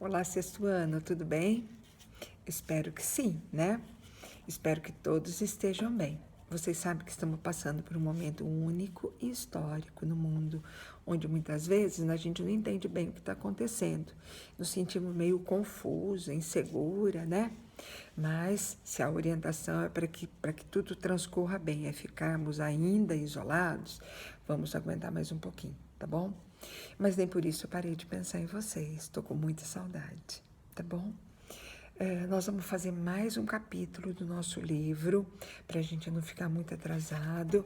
Olá, sexto ano, tudo bem? Espero que sim, né? Espero que todos estejam bem. Vocês sabem que estamos passando por um momento único e histórico no mundo, onde muitas vezes a gente não entende bem o que está acontecendo. Nos sentimos meio confusa, insegura, né? Mas se a orientação é para que tudo transcorra bem, é ficarmos ainda isolados, vamos aguentar mais um pouquinho, tá bom? Mas nem por isso eu parei de pensar em vocês, estou com muita saudade, tá bom? Nós vamos fazer mais um capítulo do nosso livro, para a gente não ficar muito atrasado.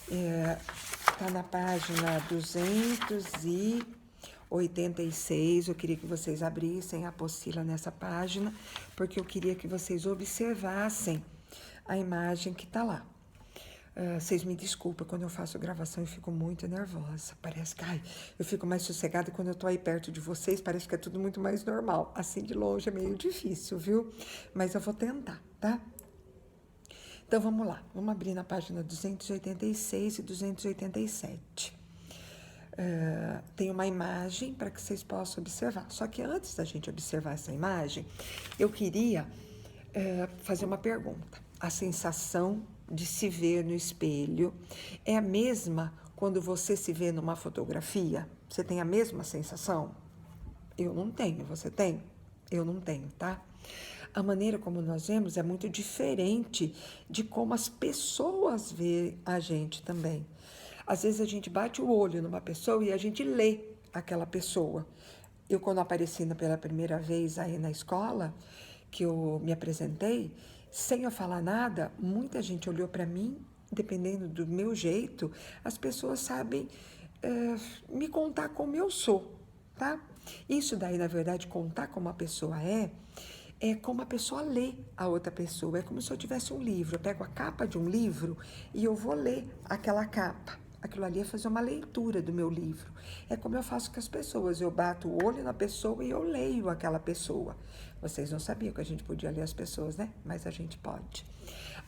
Está na página 286. Eu queria que vocês abrissem a apostila nessa página, porque eu queria que vocês observassem a imagem que está lá. Vocês me desculpem, quando eu faço gravação eu fico muito nervosa. Parece que eu fico mais sossegada quando eu estou aí perto de vocês, parece que é tudo muito mais normal. Assim de longe é meio difícil, viu? Mas eu vou tentar, tá? Então vamos lá, vamos abrir na página 286 e 287. Tem uma imagem para que vocês possam observar. Só que antes da gente observar essa imagem, eu queria fazer uma pergunta. A sensação de se ver no espelho é a mesma quando você se vê numa fotografia? Você tem a mesma sensação? Eu não tenho, você tem? Eu não tenho, tá? A maneira como nós vemos é muito diferente de como as pessoas veem a gente também. Às vezes a gente bate o olho numa pessoa e a gente lê aquela pessoa. Eu, quando apareci pela primeira vez aí na escola, que eu me apresentei, sem eu falar nada, muita gente olhou para mim, dependendo do meu jeito, as pessoas sabem me contar como eu sou, tá? Isso daí, na verdade, contar como a pessoa é como a pessoa lê a outra pessoa. É como se eu tivesse um livro. Eu pego a capa de um livro e eu vou ler aquela capa. Aquilo ali é fazer uma leitura do meu livro. É como eu faço com as pessoas. Eu bato o olho na pessoa e eu leio aquela pessoa. Vocês não sabiam que a gente podia ler as pessoas, né? Mas a gente pode.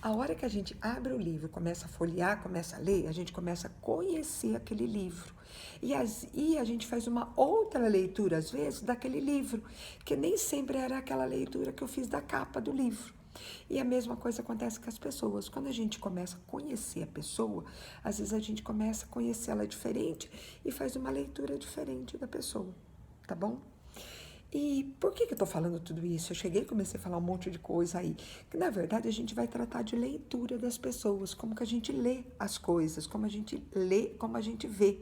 A hora que a gente abre o livro, começa a folhear, começa a ler, a gente começa a conhecer aquele livro. E a gente faz uma outra leitura, às vezes, daquele livro, que nem sempre era aquela leitura que eu fiz da capa do livro. E a mesma coisa acontece com as pessoas. Quando a gente começa a conhecer a pessoa, às vezes a gente começa a conhecê-la diferente e faz uma leitura diferente da pessoa, tá bom? E por que eu estou falando tudo isso? Eu cheguei e comecei a falar um monte de coisa aí. Que, na verdade, a gente vai tratar de leitura das pessoas, como que a gente lê as coisas, como a gente lê, como a gente vê.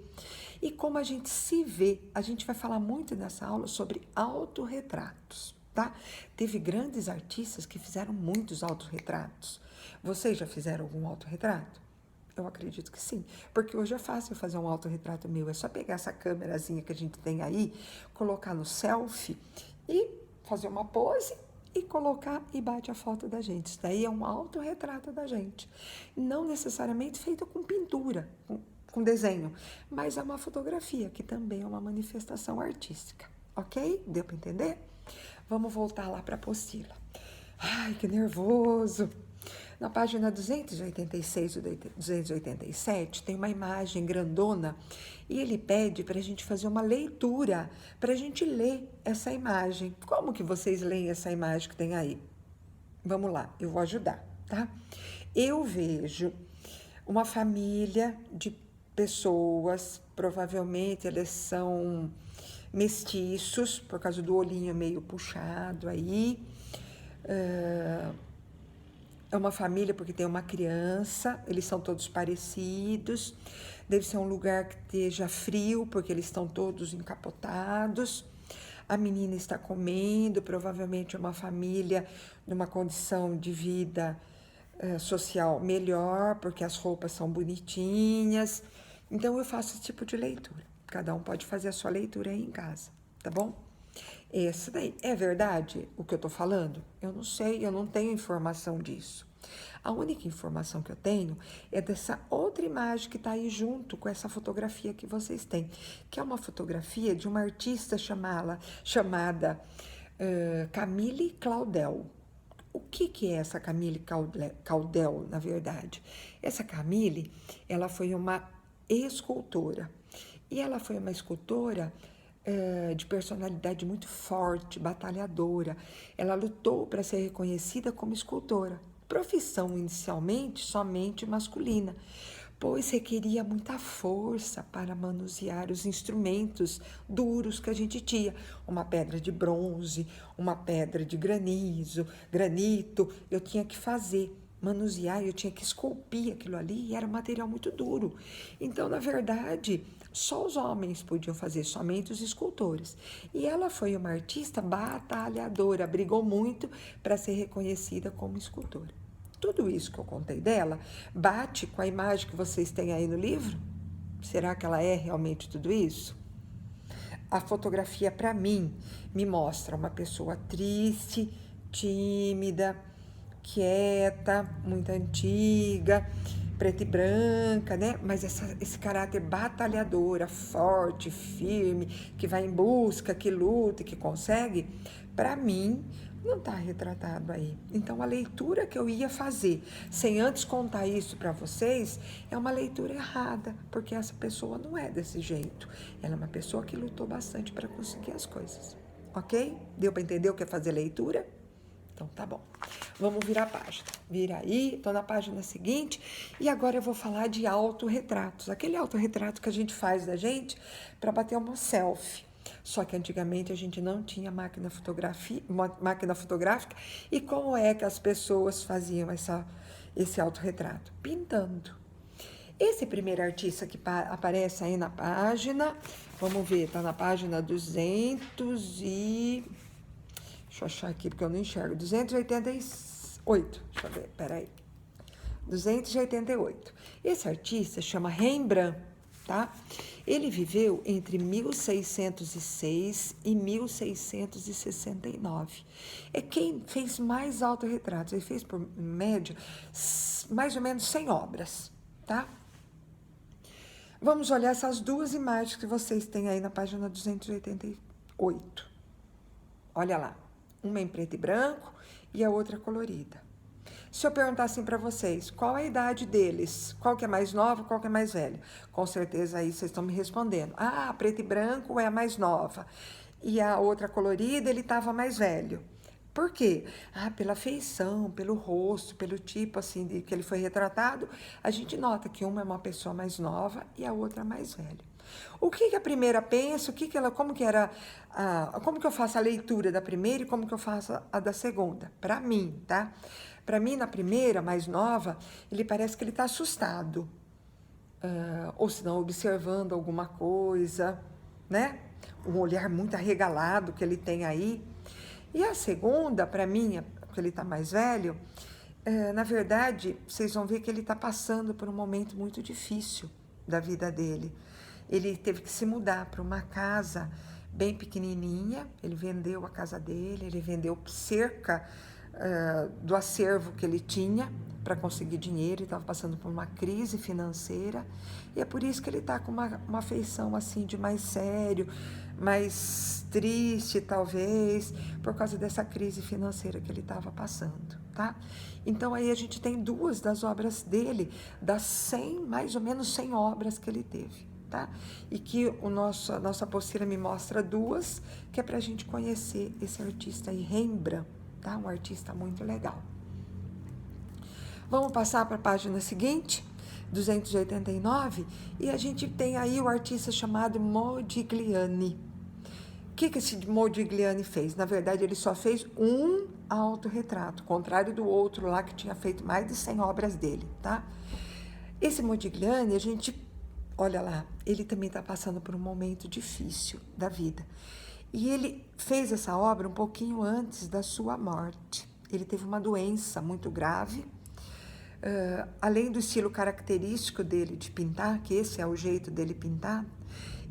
E como a gente se vê. A gente vai falar muito nessa aula sobre autorretratos, tá? Teve grandes artistas que fizeram muitos autorretratos. Vocês já fizeram algum autorretrato? Eu acredito que sim, porque hoje é fácil fazer um autorretrato meu, é só pegar essa câmerazinha que a gente tem aí, colocar no selfie e fazer uma pose e colocar e bate a foto da gente. Isso daí é um autorretrato da gente, não necessariamente feito com pintura, com desenho, mas é uma fotografia, que também é uma manifestação artística, ok? Deu para entender? Vamos voltar lá para a apostila. Ai, que nervoso! Na página 286 e 287 tem uma imagem grandona e ele pede para a gente fazer uma leitura, para a gente ler essa imagem. Como que vocês leem essa imagem que tem aí? Vamos lá, eu vou ajudar, tá? Eu vejo uma família de pessoas, provavelmente eles são mestiços, por causa do olhinho meio puxado aí. É uma família porque tem uma criança, eles são todos parecidos. Deve ser um lugar que esteja frio, porque eles estão todos encapotados. A menina está comendo, provavelmente é uma família numa condição de vida social melhor, porque as roupas são bonitinhas. Então eu faço esse tipo de leitura. Cada um pode fazer a sua leitura aí em casa, tá bom? Esse daí, é verdade o que eu estou falando? Eu não sei, eu não tenho informação disso. A única informação que eu tenho é dessa outra imagem que está aí junto com essa fotografia que vocês têm, que é uma fotografia de uma artista chamada Camille Claudel. O que é essa Camille Claudel, na verdade? Essa Camille, ela foi uma escultora. E ela foi uma escultora de personalidade muito forte, batalhadora. Ela lutou para ser reconhecida como escultora. Profissão inicialmente somente masculina, pois requeria muita força para manusear os instrumentos duros que a gente tinha. Uma pedra de bronze, uma pedra de granito, eu tinha que manusear, eu tinha que esculpir aquilo ali e era um material muito duro. Então, na verdade, só os homens podiam fazer, somente os escultores. E ela foi uma artista batalhadora, brigou muito para ser reconhecida como escultora. Tudo isso que eu contei dela bate com a imagem que vocês têm aí no livro? Será que ela é realmente tudo isso? A fotografia, para mim, me mostra uma pessoa triste, tímida, quieta, muito antiga, preta e branca, né? Mas esse caráter batalhadora, forte, firme, que vai em busca, que luta, que consegue, para mim, não está retratado aí. Então, a leitura que eu ia fazer, sem antes contar isso para vocês, é uma leitura errada, porque essa pessoa não é desse jeito. Ela é uma pessoa que lutou bastante para conseguir as coisas. Ok? Deu para entender o que é fazer leitura? Então, tá bom. Vamos virar a página. Vira aí, estou na página seguinte. E agora eu vou falar de autorretratos. Aquele autorretrato que a gente faz da gente para bater uma selfie. Só que antigamente a gente não tinha máquina fotográfica. E como é que as pessoas faziam esse autorretrato? Pintando. Esse primeiro artista que aparece aí na página, vamos ver, está na página 200 e... Deixa eu achar aqui porque eu não enxergo. 288. Deixa eu ver, peraí. 288. Esse artista chama Rembrandt, tá? Ele viveu entre 1606 e 1669. É quem fez mais autorretratos. Ele fez, por média, mais ou menos 100 obras, tá? Vamos olhar essas duas imagens que vocês têm aí na página 288. Olha lá. Uma em preto e branco e a outra colorida. Se eu perguntar assim para vocês, qual é a idade deles? Qual que é mais nova, qual que é mais velha? Com certeza aí vocês estão me respondendo. Ah, preto e branco é a mais nova. E a outra colorida, ele estava mais velho. Por quê? Ah, pela feição, pelo rosto, pelo tipo assim de que ele foi retratado, a gente nota que uma é uma pessoa mais nova e a outra mais velha. O que a primeira pensa, como que eu faço a leitura da primeira e como que eu faço a da segunda? Para mim, tá? Para mim, na primeira, mais nova, ele parece que ele está assustado. Ou se não, observando alguma coisa, né? Um olhar muito arregalado que ele tem aí. E a segunda, para mim, que ele está mais velho, na verdade, vocês vão ver que ele está passando por um momento muito difícil da vida dele. Ele teve que se mudar para uma casa bem pequenininha, ele vendeu a casa dele, ele vendeu cerca do acervo que ele tinha para conseguir dinheiro, ele estava passando por uma crise financeira, e é por isso que ele está com uma feição assim de mais sério, mais triste talvez, por causa dessa crise financeira que ele estava passando, tá? Então aí a gente tem duas das obras dele, das 100, mais ou menos 100 obras que ele teve. Tá? E que a nossa apostila me mostra duas, que é para a gente conhecer esse artista aí, Rembrandt, tá? Um artista muito legal. Vamos passar para a página seguinte, 289, e a gente tem aí o artista chamado Modigliani. O que esse Modigliani fez? Na verdade, ele só fez um autorretrato, contrário do outro lá que tinha feito mais de 100 obras dele, tá? Esse Modigliani, a gente... Olha lá, ele também está passando por um momento difícil da vida. E ele fez essa obra um pouquinho antes da sua morte. Ele teve uma doença muito grave. Além do estilo característico dele de pintar, que esse é o jeito dele pintar,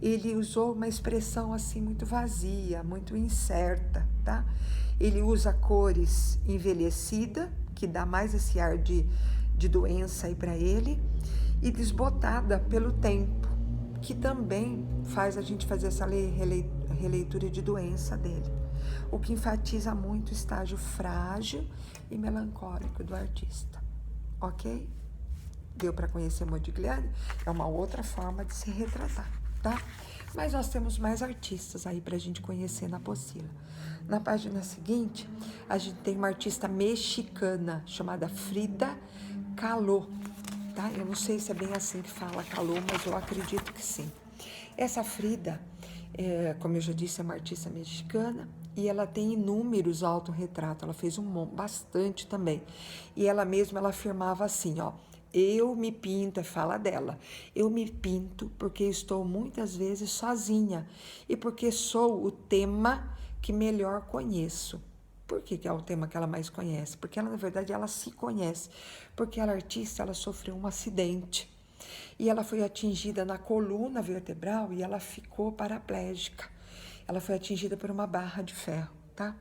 ele usou uma expressão assim muito vazia, muito incerta, tá? Ele usa cores envelhecidas, que dá mais esse ar de doença aí para ele, e desbotada pelo tempo, que também faz a gente fazer essa releitura de doença dele, o que enfatiza muito o estágio frágil e melancólico do artista, ok? Deu para conhecer Modigliani? É uma outra forma de se retratar, tá? Mas nós temos mais artistas aí para a gente conhecer na apostila. Na página seguinte, a gente tem uma artista mexicana chamada Frida Kahlo, tá? Eu não sei se é bem assim que fala Kahlo, mas eu acredito que sim. Essa Frida, como eu já disse, é uma artista mexicana e ela tem inúmeros autorretratos, ela fez bastante também. E ela mesma, ela afirmava assim, ó, eu me pinto, fala dela, eu me pinto porque estou muitas vezes sozinha e porque sou o tema que melhor conheço. Por que é o tema que ela mais conhece? Porque ela, na verdade, ela se conhece. Porque ela, artista, ela sofreu um acidente. E ela foi atingida na coluna vertebral e ela ficou paraplégica. Ela foi atingida por uma barra de ferro, tá?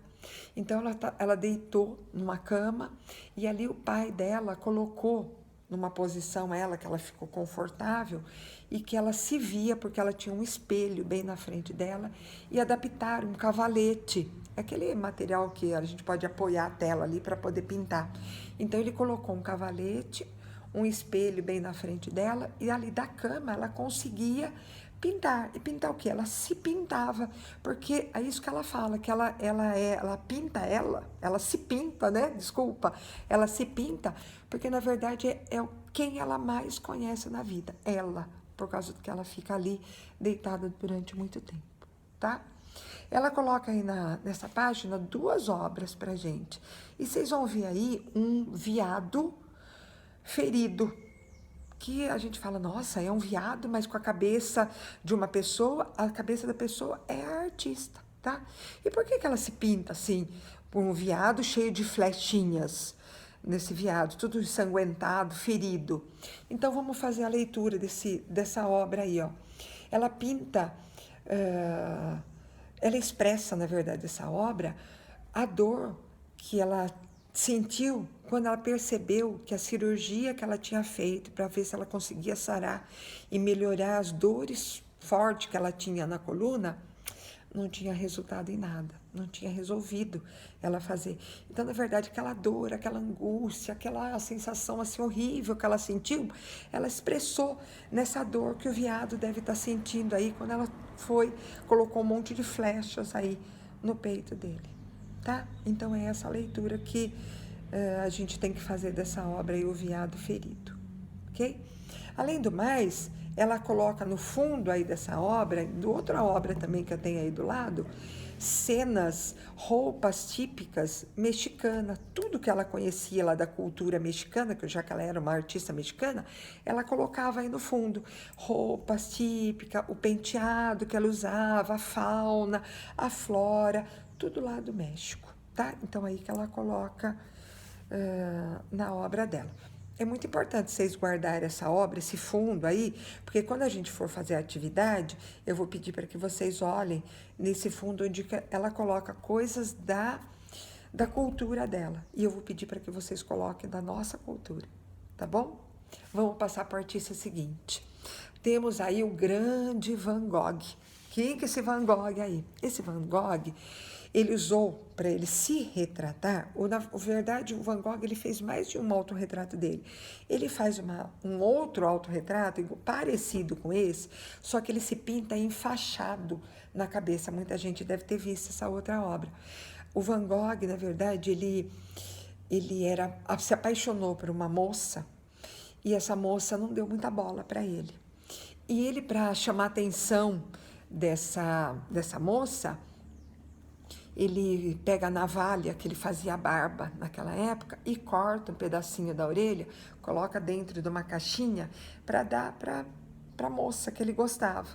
Então, ela deitou numa cama e ali o pai dela colocou numa posição que ela ficou confortável e que ela se via porque ela tinha um espelho bem na frente dela e adaptaram um cavalete, aquele material que a gente pode apoiar a tela ali para poder pintar. Então ele colocou um cavalete, um espelho bem na frente dela e ali da cama ela conseguia pintar. E pintar o quê? Ela se pintava, porque é isso que ela fala, que ela pinta ela se pinta, né? Desculpa, ela se pinta, porque na verdade é quem ela mais conhece na vida, ela, por causa do que ela fica ali deitada durante muito tempo, tá? Ela coloca aí nessa página 2 obras pra gente, e vocês vão ver aí um veado ferido, que a gente fala, nossa, é um veado, mas com a cabeça de uma pessoa, a cabeça da pessoa é a artista, tá? E por que ela se pinta assim, por um veado cheio de flechinhas, nesse veado, tudo ensanguentado, ferido? Então, vamos fazer a leitura dessa obra aí, ó. Ela pinta, ela expressa, na verdade, essa obra, a dor que ela sentiu quando ela percebeu que a cirurgia que ela tinha feito para ver se ela conseguia sarar e melhorar as dores fortes que ela tinha na coluna, não tinha resultado em nada, não tinha resolvido ela fazer. Então, na verdade, aquela dor, aquela angústia, aquela sensação assim horrível que ela sentiu, ela expressou nessa dor que o veado deve estar sentindo aí quando ela colocou um monte de flechas aí no peito dele, tá? Então, é essa leitura que a gente tem que fazer dessa obra aí, O Veado Ferido, ok? Além do mais, ela coloca no fundo aí dessa obra, de outra obra também que eu tenho aí do lado, cenas, roupas típicas mexicanas, tudo que ela conhecia lá da cultura mexicana, já que ela era uma artista mexicana, ela colocava aí no fundo, roupas típicas, o penteado que ela usava, a fauna, a flora, tudo lá do México, tá? Então aí que ela coloca na obra dela. É muito importante vocês guardarem essa obra, esse fundo aí, porque quando a gente for fazer a atividade, eu vou pedir para que vocês olhem nesse fundo onde ela coloca coisas da cultura dela. E eu vou pedir para que vocês coloquem da nossa cultura, tá bom? Vamos passar para a artista seguinte. Temos aí o grande Van Gogh. Quem que é esse Van Gogh aí? Esse Van Gogh, ele usou para ele se retratar, na verdade o Van Gogh ele fez mais de um autorretrato dele. Ele faz um outro autorretrato parecido com esse, só que ele se pinta enfaixado na cabeça. Muita gente deve ter visto essa outra obra. O Van Gogh, na verdade, ele se apaixonou por uma moça e essa moça não deu muita bola para ele. E ele, para chamar a atenção dessa moça, ele pega a navalha que ele fazia barba naquela época e corta um pedacinho da orelha, coloca dentro de uma caixinha para dar para a moça que ele gostava.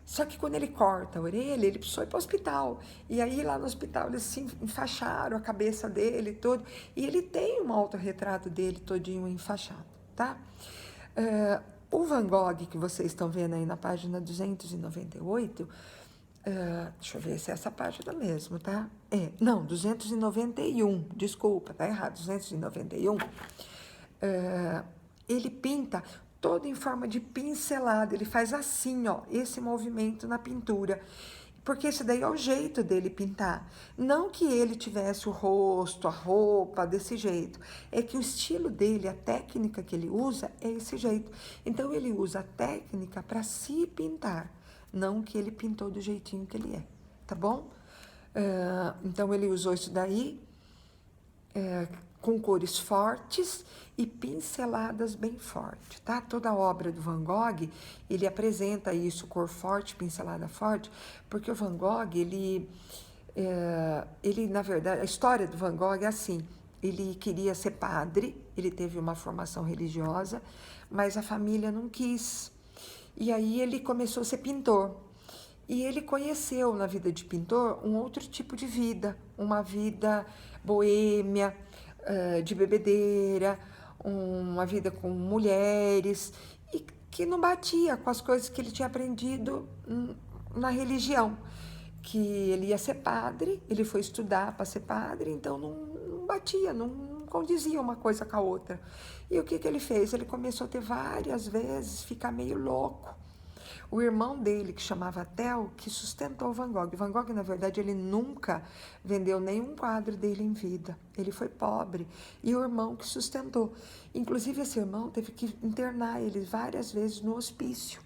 Só que quando ele corta a orelha, ele precisou ir para o hospital. E aí lá no hospital eles se enfaixaram a cabeça dele todo. E ele tem um autorretrato dele todinho enfaixado, tá? O Van Gogh que vocês estão vendo aí na página 298... deixa eu ver se é essa página mesmo, tá? Não, 291, desculpa, tá errado, 291. Ele pinta todo em forma de pincelada, ele faz assim, ó, esse movimento na pintura, porque esse daí é o jeito dele pintar. Não que ele tivesse o rosto, a roupa desse jeito, é que o estilo dele, a técnica que ele usa é esse jeito. Então ele usa a técnica para se pintar. não que ele pintou do jeitinho que ele é, tá bom? Então, ele usou isso daí, com cores fortes e pinceladas bem fortes, tá? Toda a obra do Van Gogh, ele apresenta isso, cor forte, pincelada forte, porque o Van Gogh, ele, na verdade, a história do Van Gogh é assim, ele queria ser padre, ele teve uma formação religiosa, mas a família não quis. E aí ele começou a ser pintor. E ele conheceu na vida de pintor um outro tipo de vida, uma vida boêmia, de bebedeira, uma vida com mulheres, e que não batia com as coisas que ele tinha aprendido na religião. Que ele ia ser padre, ele foi estudar para ser padre, então não batia, não condizia uma coisa com a outra. E o que ele fez? Ele começou a ter várias vezes, ficar meio louco. O irmão dele, que chamava Theo, que sustentou o Van Gogh. Van Gogh, na verdade, ele nunca vendeu nenhum quadro dele em vida. Ele foi pobre. E o irmão que sustentou. Inclusive, esse irmão teve que internar ele várias vezes no hospício,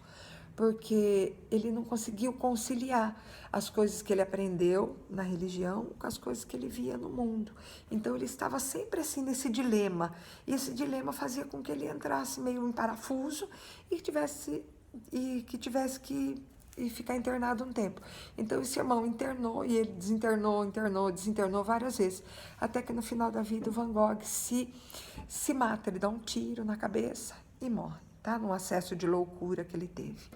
porque ele não conseguiu conciliar as coisas que ele aprendeu na religião com as coisas que ele via no mundo. Então, ele estava sempre assim nesse dilema. E esse dilema fazia com que ele entrasse meio em parafuso e que tivesse que ficar internado um tempo. Então, esse irmão internou e ele desinternou várias vezes, até que no final da vida o Van Gogh se mata, ele dá um tiro na cabeça e morre, tá? Num acesso de loucura que ele teve.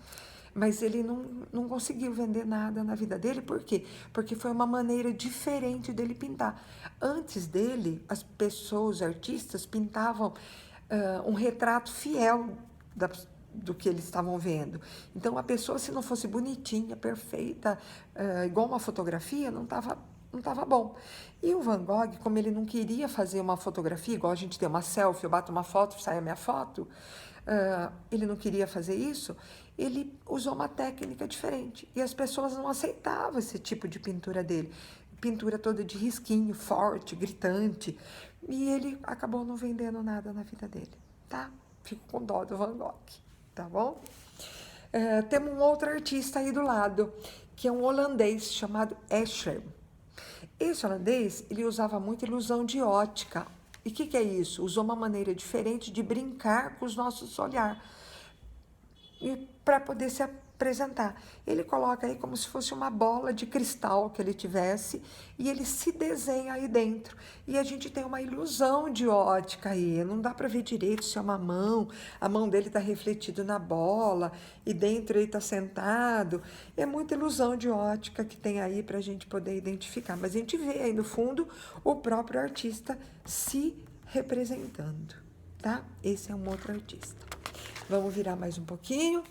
Mas ele não conseguiu vender nada na vida dele, por quê? Porque foi uma maneira diferente dele pintar. Antes dele, as pessoas, os artistas, pintavam um retrato fiel do que eles estavam vendo. Então, a pessoa, se não fosse bonitinha, perfeita, igual uma fotografia, não estava bom. E o Van Gogh, como ele não queria fazer uma fotografia, igual a gente tem uma selfie, eu bato uma foto, sai a minha foto, ele não queria fazer isso, ele usou uma técnica diferente. E as pessoas não aceitavam esse tipo de pintura dele. Pintura toda de risquinho, forte, gritante. E ele acabou não vendendo nada na vida dele, tá? Fico com dó do Van Gogh, tá bom? Temos um outro artista aí do lado, que é um holandês chamado Escher. Esse holandês, ele usava muito ilusão de ótica. E o que é isso? Usou uma maneira diferente de brincar com os nossos olhares para poder se apresentar. Ele coloca aí como se fosse uma bola de cristal que ele tivesse e ele se desenha aí dentro. E a gente tem uma ilusão de ótica aí, não dá para ver direito se é uma mão, a mão dele está refletida na bola e dentro ele está sentado. É muita ilusão de ótica que tem aí para a gente poder identificar. Mas a gente vê aí no fundo o próprio artista se representando, tá? Esse é um outro artista. Vamos virar mais um pouquinho.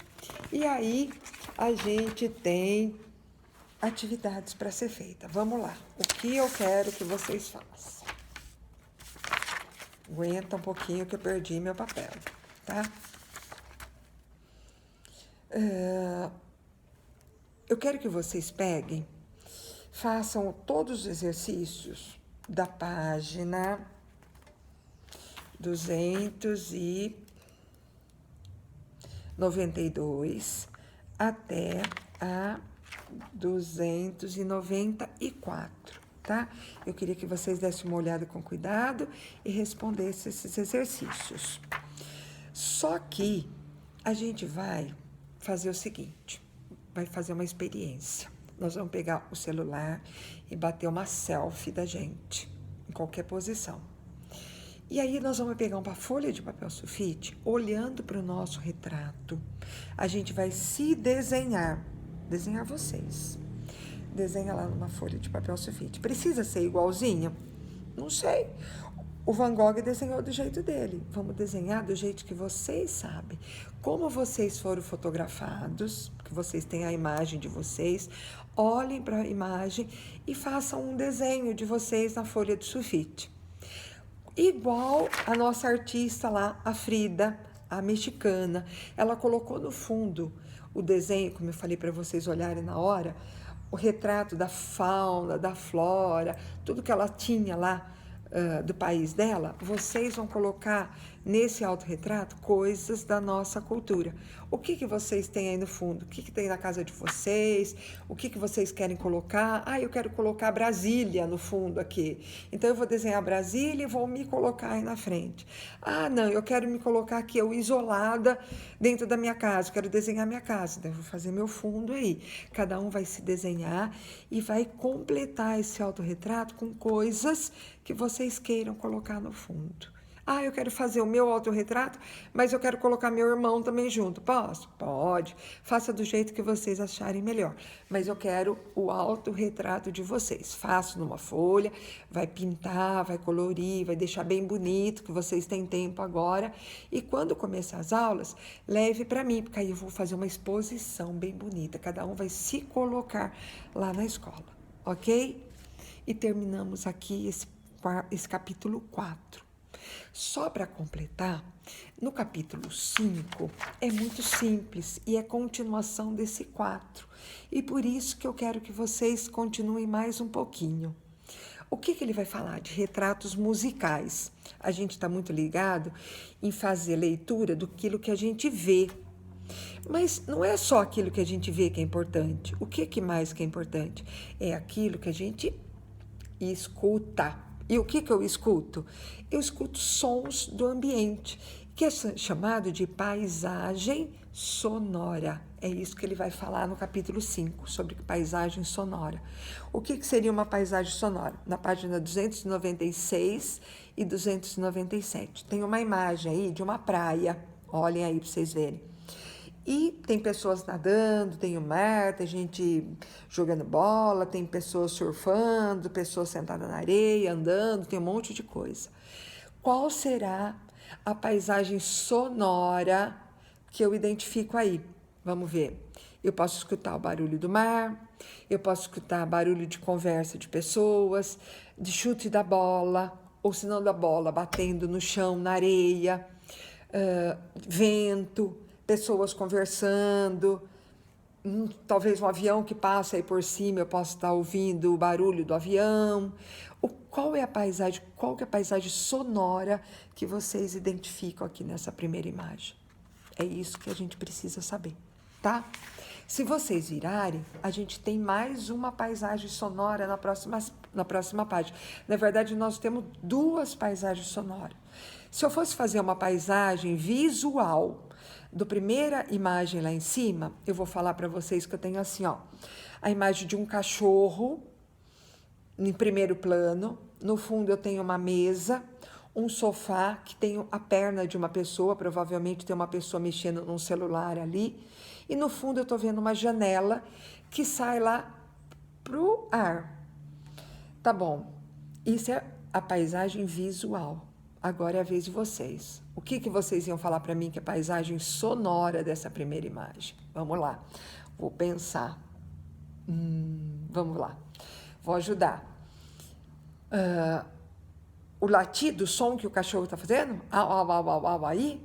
E aí, a gente tem atividades para ser feita. Vamos lá. O que eu quero que vocês façam? Aguenta um pouquinho que eu perdi meu papel, tá? Eu quero que vocês peguem, façam todos os exercícios da página 292 até a 294, tá? Eu queria que vocês dessem uma olhada com cuidado e respondessem esses exercícios. Só que a gente vai fazer o seguinte, vai fazer uma experiência. Nós vamos pegar o celular e bater uma selfie da gente, em qualquer posição. E aí nós vamos pegar uma folha de papel sulfite, olhando para o nosso retrato. A gente vai se desenhar vocês. Desenha lá numa folha de papel sulfite. Precisa ser igualzinho? Não sei. O Van Gogh desenhou do jeito dele. Vamos desenhar do jeito que vocês sabem. Como vocês foram fotografados, que vocês têm a imagem de vocês, olhem para a imagem e façam um desenho de vocês na folha de sulfite. Igual a nossa artista lá, a Frida, a mexicana, ela colocou no fundo o desenho, como eu falei para vocês olharem na hora, o retrato da fauna, da flora, tudo que ela tinha lá do país dela, vocês vão colocar nesse autorretrato coisas da nossa cultura. O que vocês têm aí no fundo? O que tem na casa de vocês? O que vocês querem colocar? Ah, eu quero colocar Brasília no fundo aqui. Então, eu vou desenhar Brasília e vou me colocar aí na frente. Ah, não, eu quero me colocar aqui, eu isolada dentro da minha casa, eu quero desenhar minha casa. Então, eu vou fazer meu fundo aí. Cada um vai se desenhar e vai completar esse autorretrato com coisas que vocês queiram colocar no fundo. Ah, eu quero fazer o meu autorretrato, mas eu quero colocar meu irmão também junto. Posso? Pode. Faça do jeito que vocês acharem melhor. Mas eu quero o autorretrato de vocês. Faço numa folha, vai pintar, vai colorir, vai deixar bem bonito, que vocês têm tempo agora. E quando começar as aulas, leve para mim, porque aí eu vou fazer uma exposição bem bonita. Cada um vai se colocar lá na escola, ok? E terminamos aqui esse capítulo 4. Só para completar, no capítulo 5 é muito simples e é continuação desse 4. E por isso que eu quero que vocês continuem mais um pouquinho. O que ele vai falar? De retratos musicais. A gente está muito ligado em fazer leitura do que a gente vê. Mas não é só aquilo que a gente vê que é importante. O que mais que é importante? É aquilo que a gente escuta. E o que eu escuto? Eu escuto sons do ambiente, que é chamado de paisagem sonora. É isso que ele vai falar no capítulo 5, sobre paisagem sonora. O que seria uma paisagem sonora? Na página 296 e 297. Tem uma imagem aí de uma praia. Olhem aí para vocês verem. E tem pessoas nadando, tem o mar, tem gente jogando bola, tem pessoas surfando, pessoas sentadas na areia, andando, tem um monte de coisa. Qual será a paisagem sonora que eu identifico aí? Vamos ver. Eu posso escutar o barulho do mar, eu posso escutar barulho de conversa de pessoas, de chute da bola, ou se não da bola, batendo no chão, na areia, vento, pessoas conversando, talvez um avião que passa aí por cima, eu posso estar ouvindo o barulho do avião. Qual é a paisagem sonora que vocês identificam aqui nessa primeira imagem? É isso que a gente precisa saber, tá? Se vocês virarem, a gente tem mais uma paisagem sonora na próxima página. Na verdade, nós temos 2 paisagens sonoras. Se eu fosse fazer uma paisagem visual do primeira imagem lá em cima, eu vou falar para vocês que eu tenho assim, ó, a imagem de um cachorro em primeiro plano, no fundo eu tenho uma mesa, um sofá que tem a perna de uma pessoa, provavelmente tem uma pessoa mexendo num celular ali, e no fundo eu estou vendo uma janela que sai lá pro ar. Tá bom, isso é a paisagem visual. Agora é a vez de vocês. O que vocês iam falar para mim que é a paisagem sonora dessa primeira imagem? Vamos lá. Vou pensar. Vamos lá. Vou ajudar. O latido, o som que o cachorro está fazendo, aí,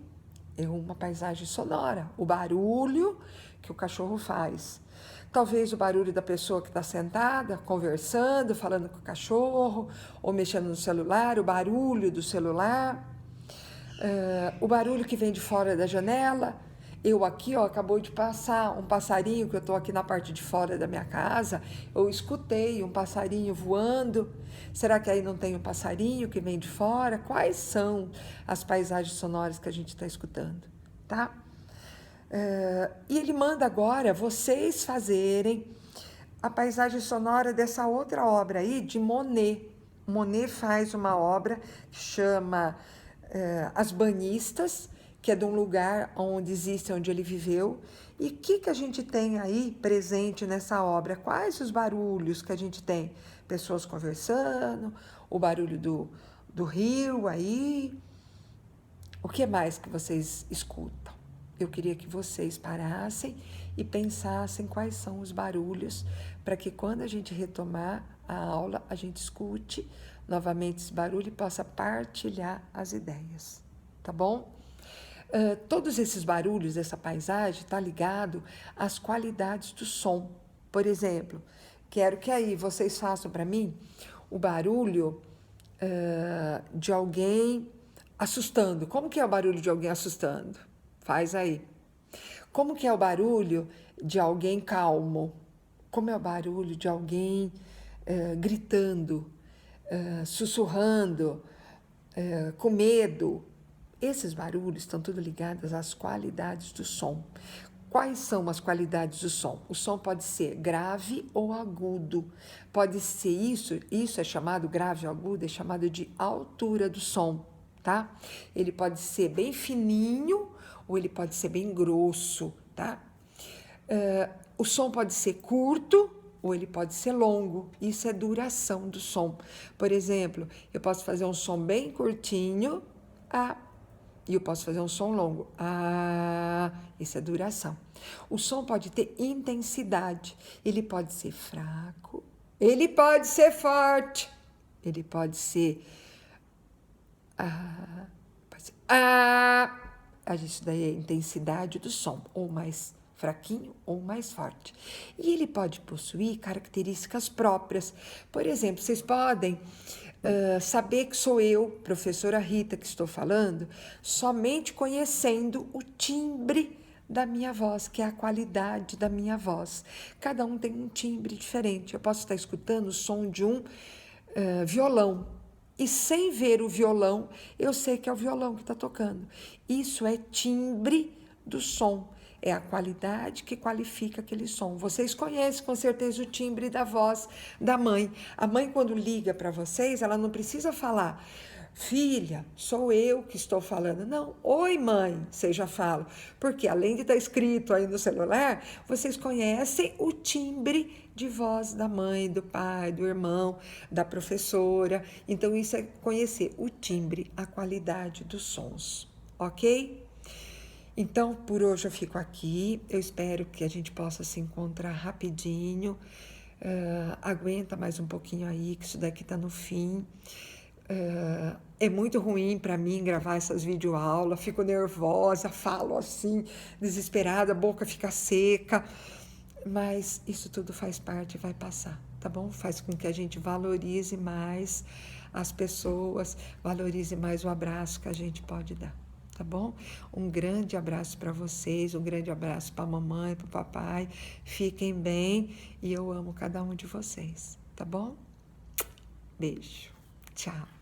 é uma paisagem sonora. O barulho que o cachorro faz. Talvez o barulho da pessoa que está sentada, conversando, falando com o cachorro, ou mexendo no celular, o barulho do celular, o barulho que vem de fora da janela. Eu aqui, ó, acabou de passar um passarinho, que eu estou aqui na parte de fora da minha casa, eu escutei um passarinho voando. Será que aí não tem um passarinho que vem de fora? Quais são as paisagens sonoras que a gente está escutando, tá? E ele manda agora vocês fazerem a paisagem sonora dessa outra obra aí, de Monet. Monet faz uma obra que chama As Banhistas, que é de um lugar onde existe, onde ele viveu. E o que a gente tem aí presente nessa obra? Quais os barulhos que a gente tem? Pessoas conversando, o barulho do rio aí. O que mais que vocês escutam? Eu queria que vocês parassem e pensassem quais são os barulhos, para que quando a gente retomar a aula, a gente escute novamente esse barulho e possa partilhar as ideias, tá bom? Todos esses barulhos dessa paisagem estão ligados às qualidades do som. Por exemplo, quero que aí vocês façam para mim o barulho de alguém assustando. Como que é o barulho de alguém assustando? Faz aí. Como que é o barulho de alguém calmo? Como é o barulho de alguém gritando, sussurrando, com medo? Esses barulhos estão tudo ligados às qualidades do som. Quais são as qualidades do som? O som pode ser grave ou agudo. Pode ser isso é chamado grave ou agudo, é chamado de altura do som, tá? Ele pode ser bem fininho ou ele pode ser bem grosso, tá? O som pode ser curto ou ele pode ser longo. Isso é duração do som. Por exemplo, eu posso fazer um som bem curtinho, e eu posso fazer um som longo, isso é duração. O som pode ter intensidade. Ele pode ser fraco, ele pode ser forte, ele pode ser isso daí é a intensidade do som, ou mais fraquinho ou mais forte. E ele pode possuir características próprias. Por exemplo, vocês podem saber que sou eu, professora Rita, que estou falando, somente conhecendo o timbre da minha voz, que é a qualidade da minha voz. Cada um tem um timbre diferente. Eu posso estar escutando o som de um violão, e sem ver o violão, eu sei que é o violão que está tocando. Isso é timbre do som. É a qualidade que qualifica aquele som. Vocês conhecem com certeza o timbre da voz da mãe. A mãe, quando liga para vocês, ela não precisa falar: filha, sou eu que estou falando. Não, oi mãe, vocês já falam. Porque além de estar escrito aí no celular, vocês conhecem o timbre de voz da mãe, do pai, do irmão, da professora. Então isso é conhecer o timbre, a qualidade dos sons, ok? Então, por hoje eu fico aqui. Eu espero que a gente possa se encontrar rapidinho. Aguenta mais um pouquinho aí, que isso daqui está no fim. É muito ruim para mim gravar essas videoaulas. Fico nervosa, falo assim, desesperada, a boca fica seca. Mas isso tudo faz parte e vai passar, tá bom? Faz com que a gente valorize mais as pessoas, valorize mais o abraço que a gente pode dar. Tá bom? Um grande abraço para vocês, um grande abraço para a mamãe, para o papai. Fiquem bem e eu amo cada um de vocês, tá bom? Beijo. Tchau.